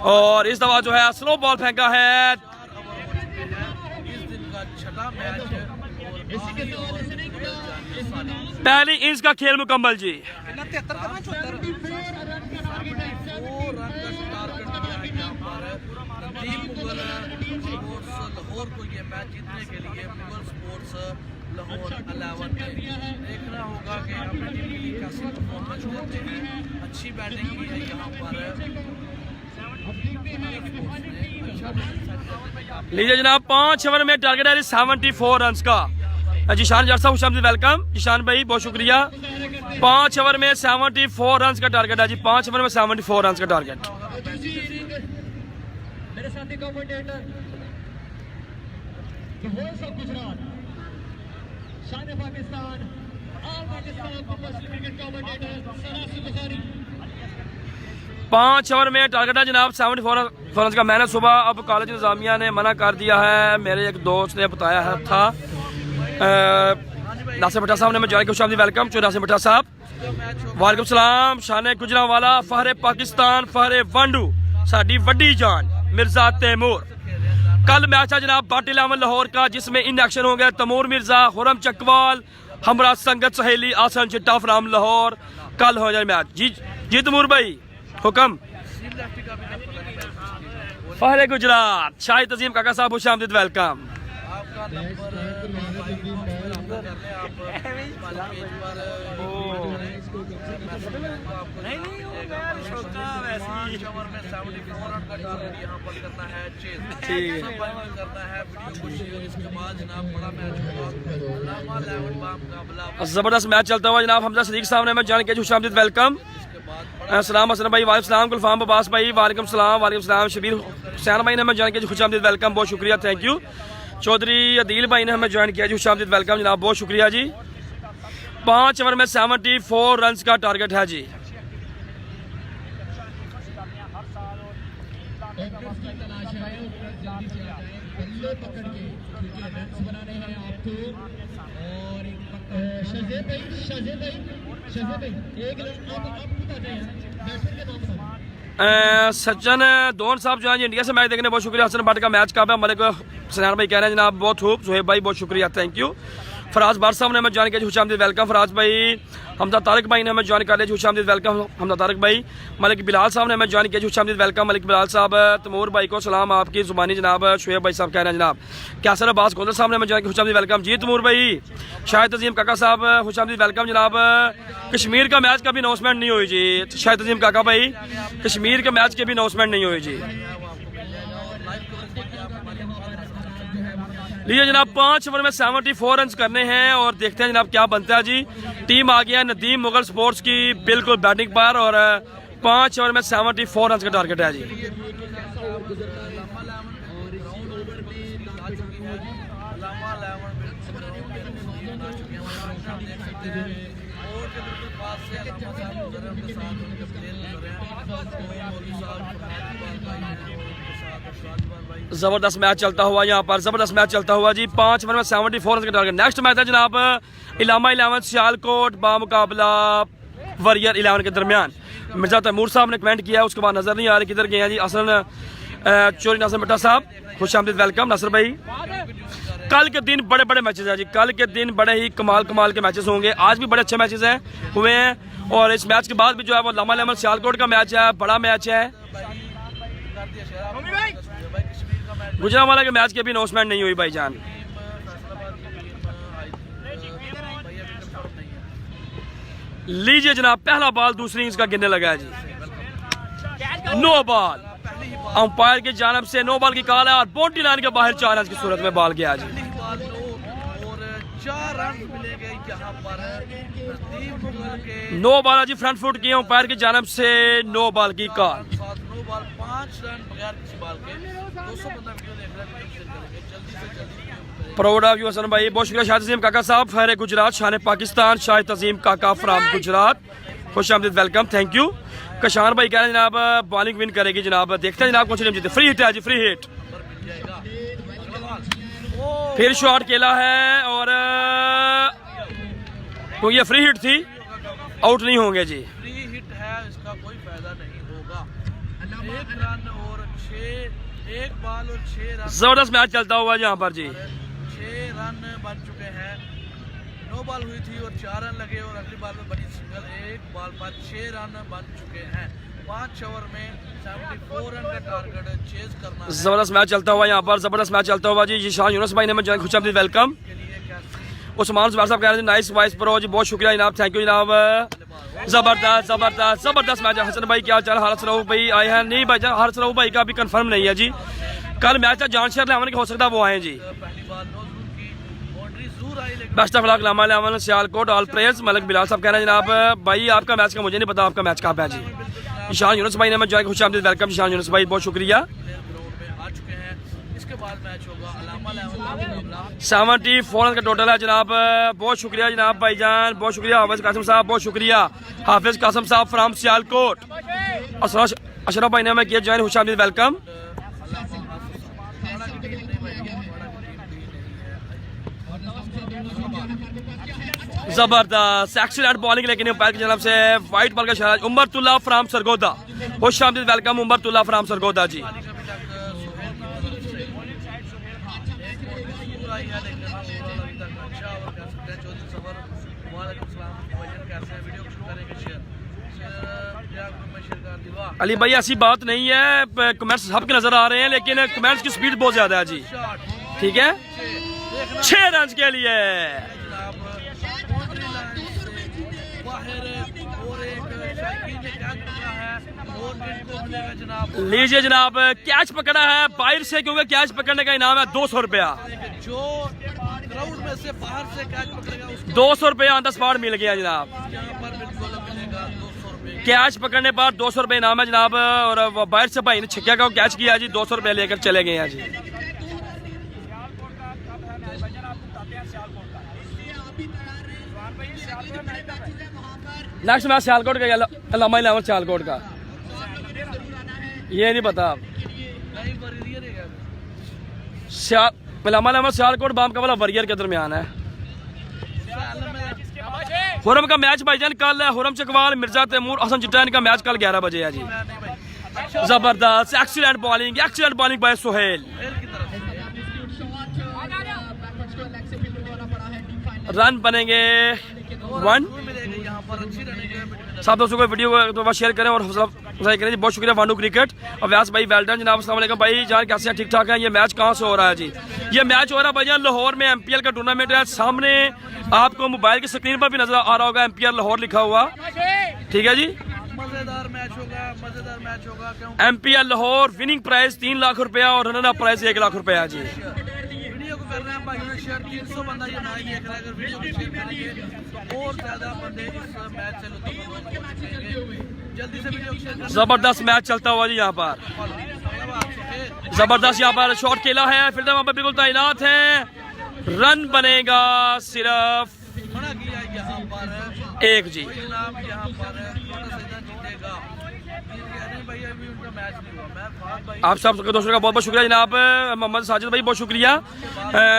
और इस दफा जो है स्लो बॉल फेंका है, पहली इनिंग्स का खेल मुकम्मल जी। लाहौर को ये मैच जीतने के लिए मुगल स्पोर्ट्स लाहौर 11 देखना होगा कि अपनी टीम के लिए कैसी परफॉर्मेंस देते हैं। अच्छी बैटिंग की है यहाँ पर, लीजिए जनाब 5 ओवर में टारगेट है 74 रन का। जिशान जरसा खुशामदीद, वेलकम जिशान भाई, बहुत शुक्रिया। 5 ओवर में 74 रन का टारगेट है जी, 5 ओवर में 74 रन का टारगेट। मेरे साथी commentator Gujrat, Shan Pakistan, all Pakistan cricket commentator सरासी बुखारी। 5 ओवर में टारगेट है जनाब 74 रन का। मैंने सुबह अब कॉलेज इंतजामिया ने मना कर दिया है, मेरे एक दोस्त ने बताया है था, नासिर भट्टा साहब ने मैं ज्वाइन किया, वेलकम नासिर भट्टा साहब, वालेकुम सलाम। शान गुजरांवाला, फहरे पाकिस्तान, फहरे वांडू, साडी वड्डी जान मिर्जा तैमूर। कल मैच है जनाब बाटी 11 लाहौर का, जिसमें इन एक्शन होंगे तैमूर मिर्जा, हुरम चकवाल, हमरा संगत सहेली आसन चिट्टा फ्राम लाहौर। कल हो जाए मैच जी। जी तैमूर भाई हुक्म। फहरे गुजरात, शाहिद तजीम काका साहब खुशामदीद, वेलकम। आपका नंबर जबरदस्त मैच चलता हुआ जनाब। हमजा सदीक साहब ने मैं जान के खुशामदीद, वेलकम। अस्सलाम हसन भाई, वालेकुम सलाम। गुलफाम अब्बास भाई, वालेकुम सलाम, वालेकुम सलाम। शबीर हुसैन भाई ने मैं जान के खुशामदीद, वेलकम, बहुत शुक्रिया, थैंक यू। चौधरी अदील भाई ने हमें ज्वाइन किया जी, खुशामदीद, वेलकम जनाब, बहुत शुक्रिया जी। 5 ओवर में 74 रन का टारगेट है जी। सज्जन दोन साहब जो है जी इंडिया से मैच देखने बहुत शुक्रिया। हसन भट्ट का मैच कब है? मलिक सनान भाई कह रहे हैं जनाब बहुत खूब। सुहेब भाई बहुत शुक्रिया, थैंक यू। फराज बार साहब ने हमें ज्वाइन किया, खुशामदीद वेलकम फराज भाई। हमदा तारिक भाई ने हमें ज्वाइन कर लिया, खुशामदीद वेलकम हमदा तारिक भाई। मलिक बिलाल साहब ने हमें ज्वाइन किया, खुशामदीद वेलकम मलिक बिलाल साहब। तमूर भाई को सलाम आपकी ज़ुबानी जनाब। शुएब भाई साहब कह रहे हैं जनाब। कैसर अब्बास गोदर साहब ने हमें ज्वाइन किया, खुशामदीद वेलकम जी। तमूर भाई शाहिद अजीम काका साहब खुशामदीद वेलकम जनाब। कश्मीर का मैच का भी अनाउंसमेंट नहीं हुई जी शाहिद अजीम काका भाई, कश्मीर के मैच के भी अनाउंसमेंट नहीं हुई जी। लीजिए जनाब 5 ओवर में 74 रन करने हैं और देखते हैं जनाब क्या बनता है जी। टीम आ गया नदीम मुगल स्पोर्ट्स की बिल्कुल बैटिंग पर और 5 ओवर में 74 रन का टारगेट है जी। जबरदस्त मैच चलता हुआ यहाँ पर, जबरदस्त मैच चलता हुआ जी। 5 ओवर में 74 रन का टारगेट। नेक्स्ट मैच है जनाब इलामा 11 सियालकोट बामुकाबला वरियर 11 के दरमियान। मिर्जा तैमूर साहब ने कमेंट किया है, उसके बाद नजर नहीं आ रही किधर गए हैं जी। असन चोरी नासिर भट्टा साहब खुश आमदीद वेलकम। नासिर भाई कल के दिन बड़े बड़े मैचेस हैं जी, कल के दिन बड़े ही कमाल कमाल के मैचेस होंगे। आज भी बड़े अच्छे मैचेस हैं हुए हैं और इस मैच के बाद भी जो है वो लामा 11 सियालकोट का मैच है, बड़ा मैच है। गुजरांवाला के मैच की अभी अनाउंसमेंट नहीं हुई भाईजान। लीजिए जनाब पहला बॉल दूसरी इनिंग्स का गिरने लगा है जी। नो बॉल, अंपायर की जानब से नो बॉल की कॉल है और बाउंड्री लाइन के बाहर 4 रन की सूरत में बॉल गया जी। नो बॉल जी, फ्रंट फुट की अंपायर की जानब से नो बॉल की कॉल। 5 रन बगैर किसी बॉल के। 200 बंदा वीडियो देख रहा है, जल्दी से जल्दी। प्राउड ऑफ यू हसन भाई, बहुत शुक्रिया। शाहिद अजीम काका साहब फहरे गुजरात शान पाकिस्तान। शाहिद अजीम काका फ्राम गुजरात खुश आमदीद वेलकम, थैंक यू। कशान भाई कह रहे हैं जनाब बॉलिंग विन करेगी जनाब। देखते हैं जनाब कौन सी टीम जीते। फ्री हिट है जी, फ्री हिट। फिर शॉट खेला है और क्योंकि ये फ्री हिट थी आउट नहीं होंगे जी। फ्री हिट है, इसका कोई फायदा नहीं होगा। 1 रन और 6, 1 बॉल और 6 रन। जबरदस्त मैच चलता हुआ यहाँ पर जी। 6 रन बन चुके हैं। 9 बॉल हुई थी और 4 रन लगे और अगली बॉल में बड़ी सिंगल। 1 बॉल पर 6 रन बन चुके हैं। 5 ओवर में 74 रन का टारगेट चेज करना है। जबरदस्त मैच चलता हुआ यहाँ पर, जबरदस्त मैच चलता हुआ जी। ईशान यूनुस भाई ने मैं खुश आमदीद वेलकम। उस्मान जुबैर साहब कह रहे हैं नाइस वाइस प्रो जी, बहुत शुक्रिया जनाब, थैंक यू जनाब। जबरदस्त जबरदस्त जबरदस्त मैच है। हसन भाई क्या चाल? हारस रऊफ भाई आए हैं? नहीं भाई जान, हारस रऊफ भाई का अभी कंफर्म नहीं है जी। कल मैच है जानशहर लेवन के, हो सकता है वो आए जी। Best of luck Lama 11 Sialkot, all players. Malik Bilal साहब कह रहे हैं जनाब भाई आपका मैच का मुझे नहीं पता, आपका मैच कहाँ पे है जी। ईशान यूनुस भाई ने मैं ज्वाइन खुश आमदीद वेलकम। ईशान यूनुस भाई बहुत शुक्रिया। 74 रन का टोटल है जनाब, बहुत शुक्रिया जनाब भाईजान, बहुत शुक्रिया। हाफिज कासिम साहब बहुत शुक्रिया। हाफिज कासिम साहब फ्राम सियालकोट। अशरफ भाई ने मैं किया ज्वाइन खुश आमदीद वेलकम। जबरदस्त एक्सीलेंट बॉलिंग लेकिन अंपायर की जानब से वाइट बॉल का इशारा। उमरतुल्लाह फ्राम सरगोदा खुश आमदीद वेलकम। उमरतुल्लाह फ्राम सरगोदा जी। अली भाई ऐसी बात नहीं है, कमेंट्स सबके नजर आ रहे हैं लेकिन कमेंट्स की स्पीड बहुत ज्यादा है जी। ठीक है 6 रन के लिए। लीजिए जनाब कैच पकड़ा है बाहर से, क्योंकि कैच पकड़ने का इनाम है 200 रुपया। जो क्राउड में से बाहर से कैच पकड़ेगा उसको 200 रुपया ऑन द स्पॉट मिल गया जनाब। यहाँ पर बिल्कुल मिलेगा 200 रुपये। कैच पकड़ने पर 200 रुपये इनाम है जनाब। और बाहर से भाई ने छक्का का कैच किया जी, 200 रुपये लेकर चले गए हैं जी। नेक्स्ट मैच सियालकोट का, लामा 11 सियालकोट का, ये नहीं पता। लामा 11 सियालकोट बामुकाबला वरियर के दरमियान है। हुरम का मैच भाईजान कल है। हुरम चकवाल मिर्जा तैमूर हसन चिट्टा का मैच कल 11 बजे है जी। जबरदस्त एक्सीलेंट बॉलिंग बाय सोहेल। खेल की तरफ से रन बनेंगे 1। मिलेगी यहाँ पर अच्छी रनिंग है। सब दोस्तों को वीडियो को शेयर करें और हौसला अफजाई करें जी। बहुत शुक्रिया वांडू क्रिकेट और व्यास भाई वेल्डन जनाब। अस्सलाम वालेकुम भाई जान, कैसे हैं? ठीक ठाक है। ये मैच कहाँ से हो रहा है जी? ये मैच हो रहा है भाईजान लाहौर में, MPL का टूर्नामेंट है। सामने आपको मोबाइल की स्क्रीन पर भी नजर आ रहा होगा MPL लाहौर लिखा हुआ, ठीक है जी। मजेदार मैच होगा क्यों? MPL Lahore winning price 3 lakh रुपया और रनर अप प्राइस 1 लाख रुपया जी। वीडियो को कर रहे हैं भाइयों ने शेयर, 300 बंदा ये मैच देख रहा है। अगर वीडियो को शेयर करेंगे तो और ज्यादा बंदे इस मैच से लुत्फ उठाएंगे। जल्दी से वीडियो को शेयर करें। जबरदस्त मैच चलता हुआ जी यहाँ पर, जबरदस्त यहाँ पर शॉट खेला है, फील्डर वहाँ पर बिल्कुल तैनात है। रन बनेगा सिर्फ मना किया यहाँ पर 1 जी। जनाब, यहाँ पर छोटा सैदान जीतेगा। भाई अभी उनका मैच नहीं हुआ। मैं फाद भाई आप सब दोस्तों का बहुत बहुत शुक्रिया जनाब। मोहम्मद साजिद भाई बहुत शुक्रिया।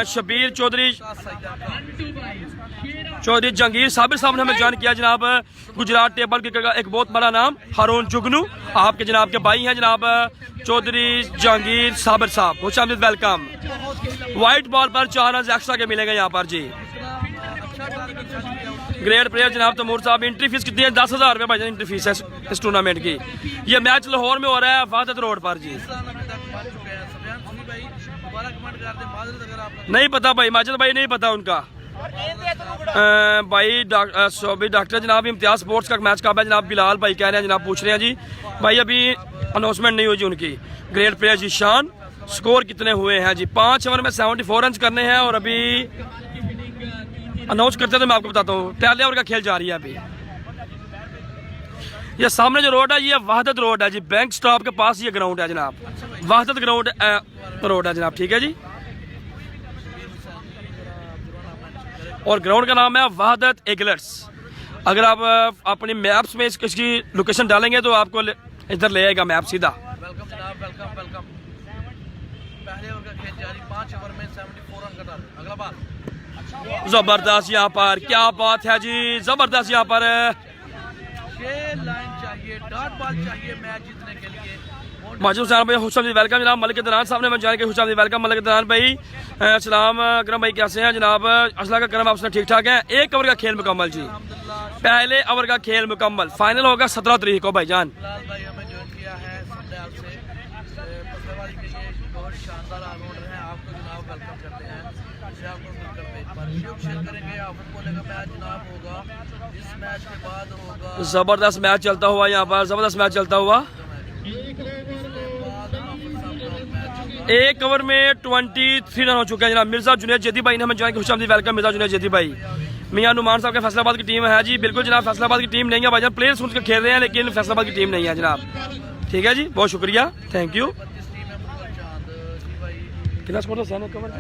शबीर चौधरी जहांगीर साबिर साहब ने हमें ज्वाइन किया जनाब। गुजरात टेबल क्रिकेट का एक बहुत बड़ा नाम हारून जुगनू आपके जनाब के भाई हैं जनाब चौधरी जहांगीर साबिर साहब। खुश आमदीद, वेलकम। वाइट बॉल पर 4 रन एक्स्ट्रा के मिलेंगे यहाँ पर जी। अच्छा टारगेट छाट किया उसने। ग्रेट प्लेयर जनाब तमूर साहब। एंट्री फीस कितनी है? 10,000 रुपये भाई एंट्री फीस है इस टूर्नामेंट की। ये मैच लाहौर में हो रहा है वाहदत रोड पर जी। अभी तक बन चुके हैं। सफियान सुनी भाई दोबारा कमेंट कर दे। माजरत अगर आपका नहीं पता भाई, माजिद भाई नहीं पता उनका। भाई डॉक्टर जनाब इम्तियाज स्पोर्ट्स का मैच कब है जनाब? बिलाल भाई कह रहे हैं जनाब, पूछ रहे हैं जी। भाई अभी अनाउंसमेंट नहीं हुई जी उनकी। ग्रेट प्लेयर जी शान। स्कोर कितने हुए हैं जी? 5 ओवर में 74 रन करने हैं और अभी अनाउंस करते तो मैं आपको बताता हूँ। पहले ओवर का खेल जारी है अभी। ये सामने जो रोड है ये वहदत रोड है जी। बैंक स्टॉप के पास ये ग्राउंड है जनाब, वहदत ग्राउंड रोड है जनाब, ठीक है जी। और ग्राउंड का नाम है वहदत एगलर्स। अगर आप अपनी मैप्स में इसकी लोकेशन डालेंगे तो आपको इधर ले आएगा मैप सीधा। वेलकम जनाब, वेलकम। पहले ओवर का खेल जारी। 5 ओवर में 74 रन का टारगेट। अगला बार जबरदस्त यहाँ पर, क्या बात है जी, जबरदस्त यहाँ पर। 6 लाइन चाहिए, डॉट बॉल चाहिए मैच जीतने के लिए। माजिद हुसैन भाई हुसैन वेलकम जनाब। मलिक दरान साहब ने मैं जान के हुसैन वेलकम। मलिक दरान भाई सलाम। अकरम भाई कैसे हैं जनाब? असला का करम आपसे ठीक ठाक है। 1 ओवर का खेल मुकम्मल जी। पहले ओवर का खेल मुकम्मल। फाइनल होगा 17 तारीख को भाईजान। बिलाल भाई हमें ज्वाइन किया है संडाल से। पसलेवाली के लिए बहुत शानदार ऑलराउंडर हैं। आपको जनाब वेलकम करते हैं। इसे आपको मिलकर पेज पर वीडियो शेयर करेंगे। आपको बोलेगा मैच जनाब होगा इस मैच के बाद होगा। जबरदस्त मैच चलता हुआ यहाँ पर, जबरदस्त मैच चलता हुआ। 1 ओवर में 23 रन हो चुके हैं जनाब। मिर्जा जुनेद जैदी भाई ने हमें ज्वाइन किया। खुश आमदीद, वेलकम मिर्जा जुनेद जैदी भाई। मियां नुमान साहब के फैसलाबाद की टीम है जी। बिल्कुल जनाब, फैसलाबाद की टीम नहीं है भाईजान। प्लेयर्स उनके खेल रहे हैं लेकिन फैसलाबाद की टीम नहीं है जनाब, ठीक है जी। बहुत शुक्रिया, थैंक यू। कितना स्कोर था सैन कवर?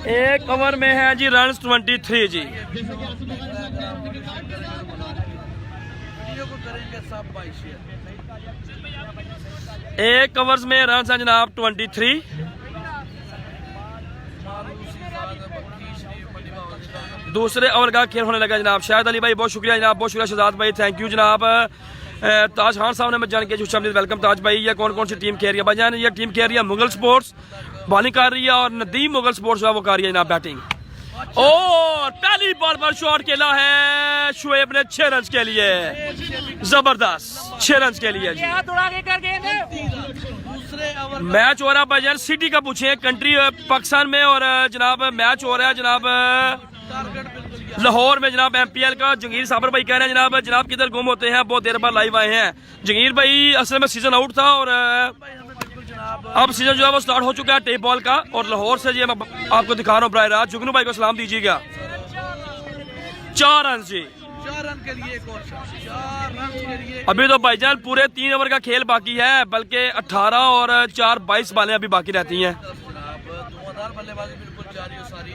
1 ओवर में है जी रन 23 जी। वीडियो को करेंगे सब भाई शेयर। 1 ओवर में रन है जनाब 23। दूसरे ओवर का खेल होने लगा जनाब। शाहिद अली भाई बहुत शुक्रिया जनाब, बहुत शुक्रिया शहजाद भाई, थैंक यू जनाब। ताज खान साहब ने मैं जान के वेलकम ताज भाई। ये कौन कौन सी टीम खेल रही है भाईजान? ये टीम खेल रही है मुगल स्पोर्ट्स, बॉलिंग कर रही है, और नदीम मुगल स्पोर्ट्स वो कर रही है जनाब बैटिंग। और पहली बॉल पर शॉट खेला है शुएब ने 6 रन के लिए। जबरदस्त 6 रन के लिए जी। दूसरे ओवर मैच हो रहा है भाईजान सिटी का पूछे कंट्री पाकिस्तान में, और जनाब मैच हो रहा है जनाब टारगेट बिल्कुल लाहौर में जनाब MPL का। जंगीर साबर भाई कह रहे हैं जनाब किधर गुम होते हैं, बहुत देर बाद लाइव आए हैं। जंगीर भाई असल में सीजन आउट था और भाई हमें बिल्कुल जनाब अब सीजन जो है वो स्टार्ट हो चुका है टेप बॉल का। और लाहौर से जी मैं आपको दिखा रहा हूँ बराह रास्त। जुगनू भाई को सलाम दीजिएगा। 4 रन जी। 4 रन के लिए एक और शॉट। 4 रन के लिए अभी तो भाईजान पूरे 3 ओवर का खेल बाकी है, बल्कि 18 और 4 22 बालें अभी बाकी रहती हैं। जनाब धुआंधार बल्लेबाजी बिल्कुल जारी और सारी।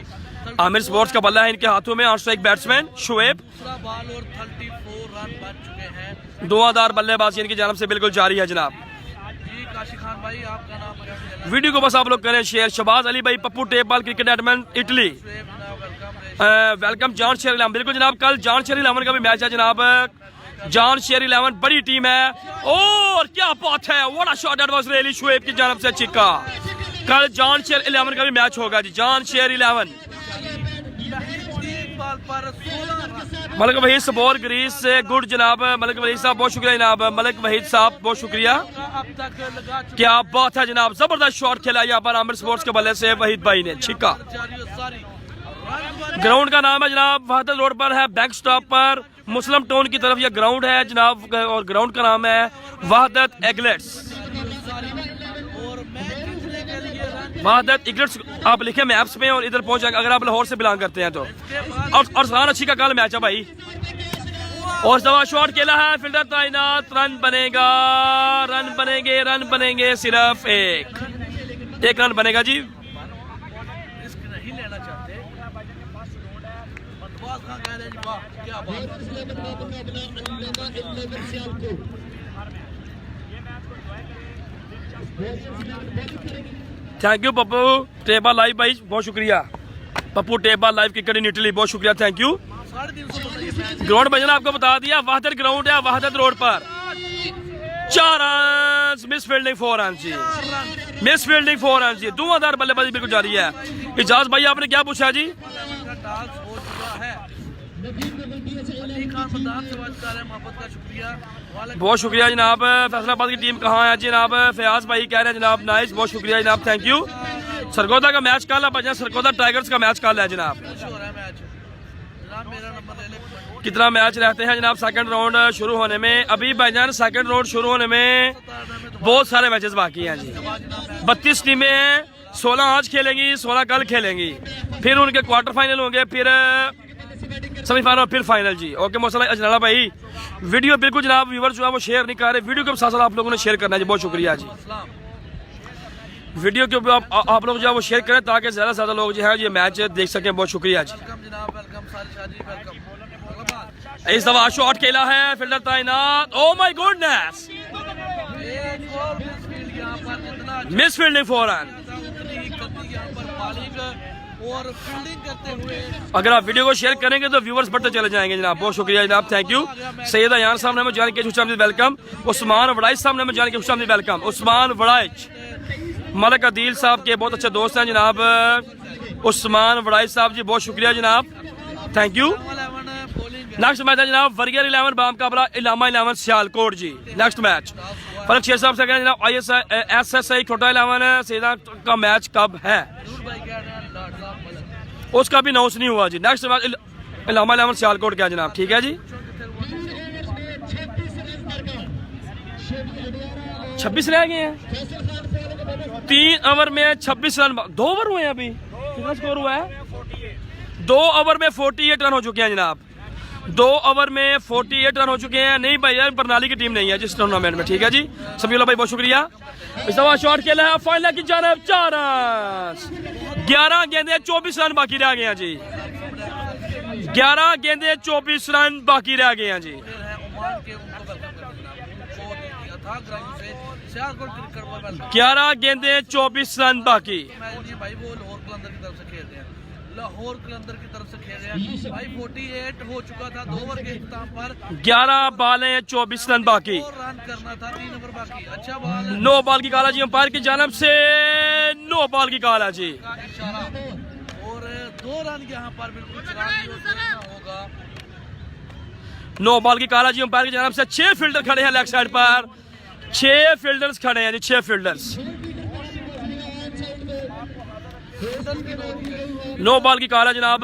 आमिर स्पोर्ट्स का बल्ला है इनके हाथों में। On strike batsman Shoaib. दूसरा बॉल और 34 रन बन चुके हैं। दुआदार बल्लेबाजी इनकी जानब से बिल्कुल जारी है जनाब। जी काशी खान भाई आपका नाम है। वीडियो को बस आप लोग करें शेयर। शबाज अली भाई Pappu tape ball cricket Edmund Italy. Shoaib जनाब वेलकम। वेलकम जान शेर 11। बिल्कुल जनाब, कल जान शेर 11 का भी मैच है जनाब। जान शेर 11 बड़ी टीम है और क्या बात है, what a shot, that was really Shoaib की जानब से छिक्का। कल जान शेर 11 का भी मैच होगा जी। जान शेर 11 बॉल पर 16 रन। मलिक वहीद सबोर ग्रीस से गुड जनाब। मलिक वहीद साहब बहुत शुक्रिया जनाब। मलिक वहीद साहब बहुत शुक्रिया, अब तक लगा चुका क्या बात है जनाब। जबरदस्त शॉट खेला यहाँ पर आमिर स्पोर्ट्स के बल्ले से वहीद भाई ने छिक्का। जारी और सारी रन बन ग्राउंड का नाम है जनाब, वहदत रोड पर है, बैंक स्टॉप पर मुस्लिम टाउन की तरफ यह ग्राउंड है जनाब। और ग्राउंड का नाम है वहदत एगलेट्स। और मैच जीतने के लिए रन वहदत एगलेट्स आप लिखे मैप्स में और इधर पहुंच जाएंगे अगर आप लाहौर से बिलोंग करते हैं तो। के बाद और सहान अच्छी का कल मैच है भाई। और दवा शॉट खेला है, फील्डर तैनात, रन बनेगा, रन बनेंगे, रन बनेंगे, सिर्फ एक रन बनेगा जी। रिस्क नहीं लेना चाहते। बदमाश खान कह रहे हैं जी, वाह क्या बात। Thank you Pappu Teba live भाई, बहुत शुक्रिया Pappu Teba live cricket in Italy, बहुत शुक्रिया, थैंक यू। 350 बताइए मैच ग्राउंड भजन आपको बता दिया, वहदत ग्राउंड है, वहदत रोड पर। 4 रन, मिस फील्डिंग 4 रन जी, मिस फील्डिंग 4 रन जी। धुआंधार बल्लेबाजी बिल्कुल जारी है। इजाज भाई आपने क्या पूछा जी? का टास्क हो चुका है। अली खान मदान से बात कर रहे हैं, मोहब्बत का शुक्रिया। वालेकुम बहुत शुक्रिया जनाब। फैसलाबाद की टीम कहाँ है जनाब? फयाज भाई कह रहे हैं जनाब, नाइस, बहुत शुक्रिया जनाब, थैंक यू। सरगोदा का मैच कल है, सरगोदा टाइगर्स का मैच कल है जनाब। खुश हो रहा है मैच जनाब। मेरा नंबर ले ले। कितना मैच रहते हैं जनाब सेकंड राउंड शुरू होने में? अभी भाईजान सेकंड राउंड शुरू होने में बहुत सारे मैचेस बाकी हैं जी। 32 टीमें हैं, 16 आज खेलेंगी, 16 कल खेलेंगी, फिर उनके क्वार्टर फाइनल होंगे, फिर सेमीफाइनल, फिर फाइनल जी। ओके मौसला अजनाला भाई, वीडियो बिल्कुल जनाब व्यूअर्स जो है वो शेयर नहीं कर रहे, वीडियो के साथ साथ आप लोगों ने शेयर करना है जी, बहुत शुक्रिया जी। अस्सलाम। वीडियो के ऊपर आप लोग जो है वो शेयर करें ताकि ज़्यादा से ज़्यादा लोग जो है ये मैच देख सकें, बहुत शुक्रिया जी। वेलकम जनाब, वेलकम सारी शादी, वेलकम। इस दफा शॉट खेला है, फील्डर तैनात, ओ माय गॉडनेस, एक और मिसफील्ड यहाँ पर जितना मिस फील्डिंग 4 रन। उतनी गति यहाँ पर बॉलिंग और फील्डिंग करते हुए अगर आप वीडियो को शेयर करेंगे तो व्यूवर्स बढ़ते चले जाएंगे जनाब, बहुत शुक्रिया जनाब, थैंक यू। सैयद अयान साहब ने हमें जान के खुशामदीद वेलकम। उस्मान वड़ाइच साहब ने हमें जान के खुशामदीद वेलकम। उस्मान वड़ाइच मलिक अदील साहब के बहुत अच्छे दोस्त हैं जनाब। उस्मान वड़ाइच साहब जी, बहुत शुक्रिया जनाब, thank you. 11 bowling next match है जनाब वरियर 11 बाम काबला इलामा 11 सियालकोट जी। नेक्स्ट मैच फरक शेर साहब से कह जनाब ISSI कोटा 11 सीधा का मैच कब है? दूर भाई कह रहे हैं लॉर्ड साहब मलक। उसका भी अनाउंस नहीं हुआ जी। नेक्स्ट मैच इलामा 11 सियालकोट क्या जनाब, ठीक है जी। 26 रह गए हैं, 3 ओवर में 26 रन, 2 ओवर हुए हैं अभी, कितना स्कोर हुआ है? 2 ओवर में 48 रन हो चुके हैं जनाब, 2 ओवर में 48 रन हो चुके हैं। नहीं भाई यार, बरनाली की टीम नहीं है जिस टूर्नामेंट में, ठीक है जी। समीउल्लाह भाई बहुत शुक्रिया। इस दफा शॉट खेला है फाइनल की जानब, 4 रन, 11 गेंदे 24 रन बाकी रह गए हैं जी, 11 गेंदे 24 रन बाकी रह गए हैं जी। ओमान के उनको वेलकम करते हैं बहुत ही अथाह ग्राउंड से सियालकोट क्रिकेट पर वेलकम। 11 गेंदे 24 रन बाकी। मैच नहीं भाई, वो लाहौर कलंदर की तरफ से खेल रहे हैं, लाहौर कलंदर की तरफ से खेल रहे हैं भाई। 48 हो चुका था 2 ओवर के इख्तिताम पर, 11 बालें 24 रन बाकी, 2 रन करना था, 3 ओवर बाकी। अच्छा बॉल नो बॉल की काला जी अंपायर की जानब से, नो बॉल की काला जी। का इशारा और 2 रन यहाँ पर बिल्कुल चला होगा। नो बॉल की काला जी अंपायर की जानब से। 6 फील्डर खड़े हैं लेग साइड पर, 6 फील्डर्स खड़े हैं जी, 6 फील्डर्स। नो बॉल की काला जनाब,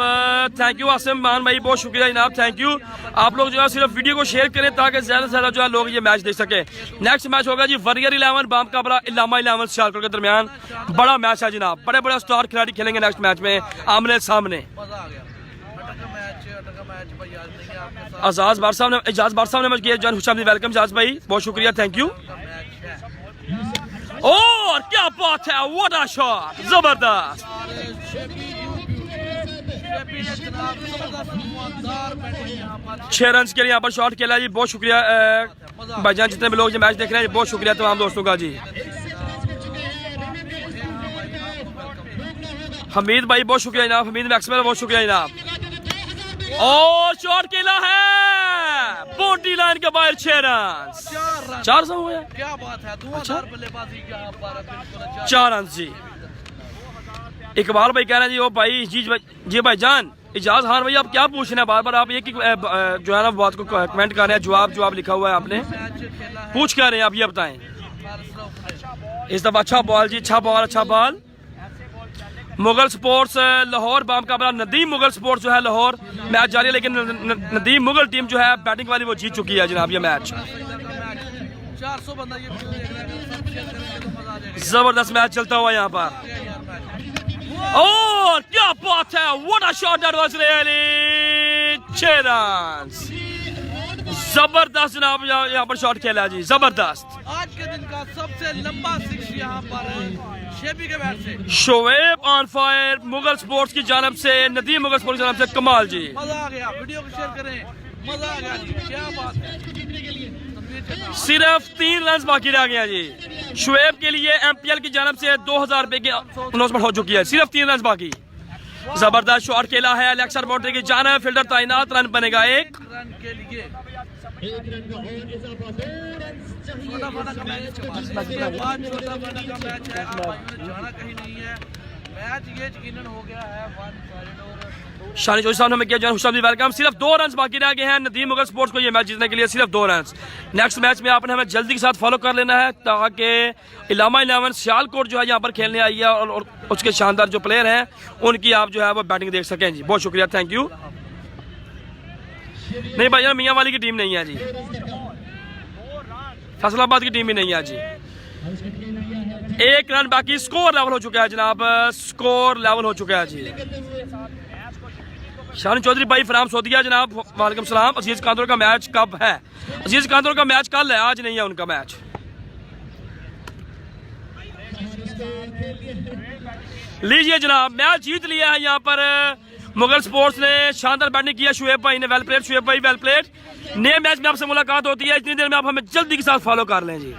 थैंक यू आसिम मान भाई, बहुत शुक्रिया जनाब, थैंक यू। आप लोग जो है सिर्फ वीडियो को शेयर करें ताकि ज्यादा से ज्यादा जो है लोग ये मैच देख सके। नेक्स्ट मैच होगा जी वरियर 11 बाम काबला इलामा 11 सियालकोट के दरमियान, बड़ा मैच है जनाब, बड़े बड़े स्टार खिलाड़ी खेलेंगे नेक्स्ट मैच में आमने सामने। मजा आ गया। अटका मैच भाई याद नहीं है आपके साथ आजाज बार साहब ने, एजाज बार साहब ने मुझे जान खुशामदीद वेलकम एजाज भाई, बहुत शुक्रिया, थैंक यू। का मैच है। और क्या बात है, व्हाट अ शॉट, जबरदस्त। शेपी ने जनाब जबरदस्त धुआंधार बैटिंग यहाँ पर 6 रन के लिए यहाँ पर शॉट खेला जी, बहुत शुक्रिया भाईजान, जितने भी लोग ये मैच देख रहे हैं बहुत शुक्रिया तमाम दोस्तों का जी। हमीद भाई बहुत शुक्रिया जनाब, हमीद मैक्सवेल बहुत शुक्रिया जनाब। और शॉट खेला है बाउंड्री लाइन के बाहर 6 रन। 4 रन हो गया, क्या बात है, धुआंधार बल्लेबाजी यहाँ पर बिल्कुल अच्छा। 4 रन जी। इकबाल भाई कह रहे हैं जी, ओ भाई जी भाई जान इजाज खान भाई, आप क्या पूछना है बार बार, आप एक ही जो है ना बात को कमेंट कर रहे हैं, जवाब लिखा हुआ है आपने, मैच खेला है पूछ क्या रहे हैं आप ये बताएं। फारस ने। इस दफा अच्छा बॉल जी, अच्छा बॉल, अच्छा बॉल। मुगल स्पोर्ट्स लाहौर बाम का बड़ा नदीम मुगल स्पोर्ट्स जो है लाहौर मैच जारी है, लेकिन नदीम मुगल टीम जो है बैटिंग वाली वो जीत चुकी है जनाब ये मैच। 400 बंदा ये वीडियो देख रहा है, सब शेयर करेंगे तो मजा आ जाएगा जबरदस्त मैच चलता हुआ यहाँ पर। यार मैच। और क्या बात है, what a shot that was really. 6 run, जबरदस्त जनाब यहाँ पर शॉट खेला जी, जबरदस्त। आज के दिन का सबसे लंबा 6 यहाँ पर शेबी के बैट से। Shoaib on fire Mughal sports की जानब से, नदीम मुगल स्पोर्ट्स की जानब से, कमाल जी। मजा आ गया, वीडियो को शेयर करें, मजा आ गया जी, क्या बात है। सिर्फ 3 रन बाकी रह गया जी। शुएब के लिए एमपीएल की जानब से 2000 रुपए की अनाउंसमेंट हो चुकी है, सिर्फ 3 रन बाकी। जबरदस्त शॉट खेला है लेक्चर बाउंड्री की जानब, फील्डर तैनात, रन बनेगा 1 रन के लिए। 1 रन का और इजाफा, 2 रन छोटा बड़ा का मैच के बाद, इसके बाद छोटा बड़ा का मैच है, आप भाइयों ने जाना कहीं नहीं है, मैच ये यकीनन हो गया है 1 साइड। और शानी चौधरी साहब ने हमें किया जान खुशामदीद वेलकम। सिर्फ 2 रन बाकी रह गए हैं नदीम मुगल स्पोर्ट्स को ये मैच जीतने के लिए, सिर्फ 2 रन। नेक्स्ट मैच में आपने हमें जल्दी के साथ फॉलो कर लेना है, ताकि इलामा 11 सियालकोट जो है यहाँ पर खेलने आई है और उसके शानदार जो प्लेयर हैं उनकी आप जो है वो बैटिंग देख सकें जी। बहुत शुक्रिया, थैंक यू। नहीं भाई यार, मियाँ वाली की टीम नहीं है जी, फैसलाबाद की टीम भी नहीं है जी। 1 रन बाकी, स्कोर लेवल हो चुका है जनाब, स्कोर लेवल हो चुका है जी। शानी चौधरी भाई फराम सोदिया जनाब, वालेकुम सलाम। अजीज कांदोर का मैच कब है? अजीज कांदोर का मैच कल है, आज नहीं है उनका मैच। लीजिए जनाब, मैच जीत लिया है यहाँ पर मुगल स्पोर्ट्स ने, शानदार बैटिंग किया शुएब भाई ने, वेल प्लेड शुएब भाई, वेल प्लेड। नए मैच में आपसे मुलाकात होती है, इतनी देर में आप हमें जल्दी के साथ फॉलो कर लें जी।